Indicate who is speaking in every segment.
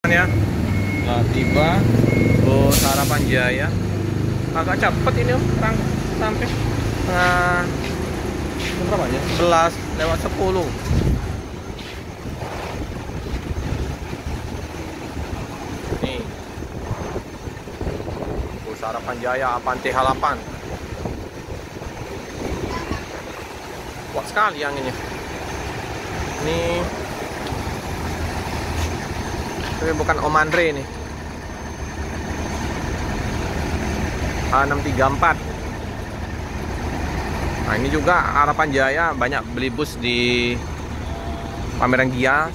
Speaker 1: Ya, nah, tiba bus Harapan Jaya. Agak cepet ini om, sampai berapa ya? 11:10. Nih, bus Harapan Jaya Avante H8. Kuat sekali anginnya. Ini tapi bukan Om Andre nih. A634. Nah ini juga Harapan Jaya banyak beli bus di pameran Gia.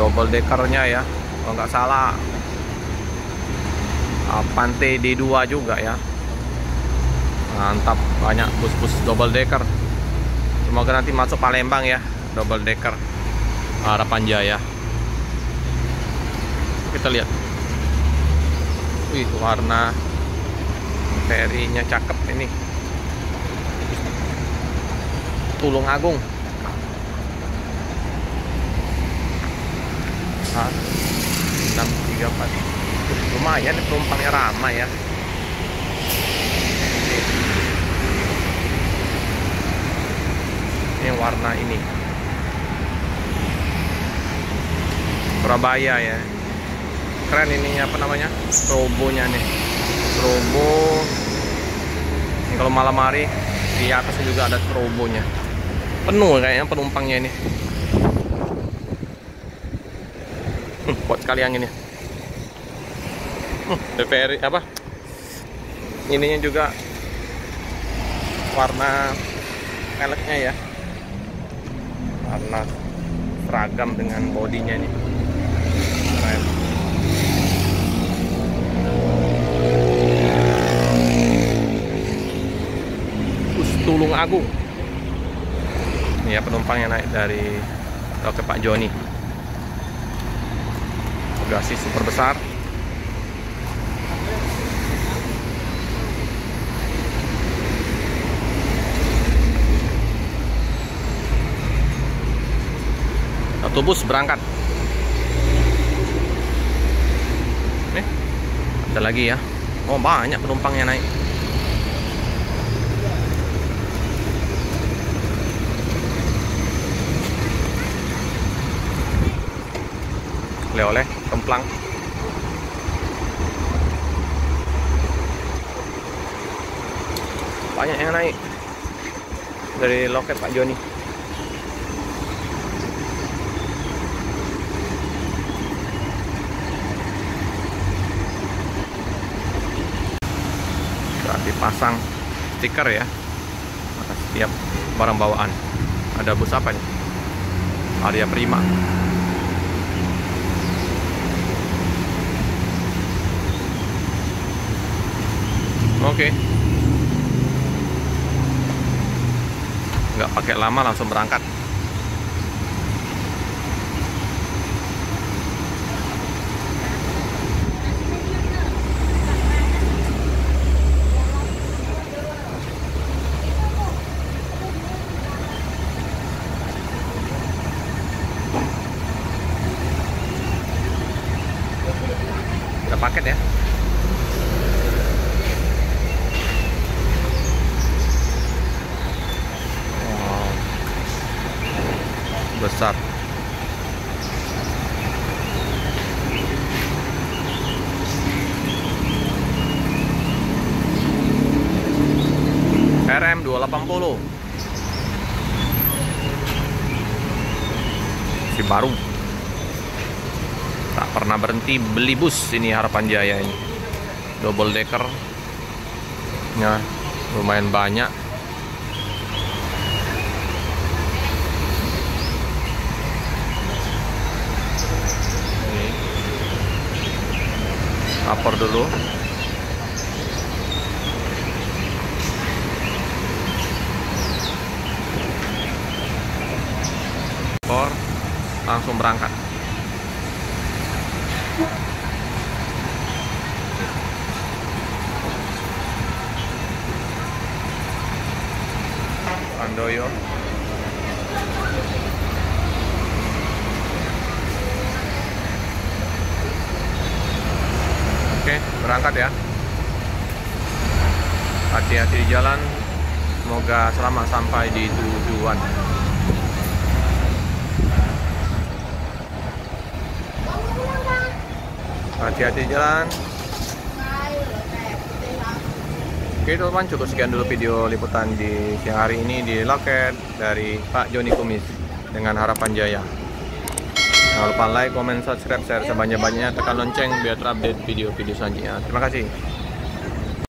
Speaker 1: Double deckernya ya, kalau nggak salah Avante D2 juga ya. Mantap, banyak bus-bus double decker. Semoga nanti masuk Palembang ya, double decker Harapan Jaya. Kita lihat. Wih, warna ferinya cakep ini. Tulung Agung. 634. Lumayan penumpangnya ramai ya. Ini warna ini Surabaya ya. Keren ininya, apa namanya, strobonya nih, strobo. Ini kalau malam hari di atasnya juga ada strobonya. Penuh kayaknya penumpangnya ini. Kuat sekali anginnya. TVRI apa? Ininya juga warna peleknya ya. Warna seragam dengan bodinya nih. Keren. Tulung Agung. Ini ya penumpang yang naik dari Loket Pak Joni. Bagasi super besar. Satu bus berangkat. Nih, ada lagi ya. Oh, banyak penumpangnya naik. Oleh-oleh, kemplang. Banyak yang naik dari Loket Pak Joni. Berarti pasang stiker ya atas setiap barang bawaan. Ada bus apa nih? Arya Prima. Oke. Nggak pakai lama, langsung berangkat. Ada paket ya. Besar. RM 280. Si baru. Tak pernah berhenti beli bus ini Harapan Jaya ini. Double decker. Ya, lumayan banyak. Lapor dulu. Lapor, langsung berangkat. Andoyo. Oke, berangkat ya. Hati-hati di jalan. Semoga selamat sampai di tujuan. Hati-hati di jalan. Oke teman-teman, cukup sekian dulu video liputan di siang hari ini di loket dari Pak Joni Kumis dengan harapan jaya. Jangan lupa like, comment, subscribe, share sebanyak-banyaknya, tekan lonceng biar terupdate video-video selanjutnya. Terima kasih.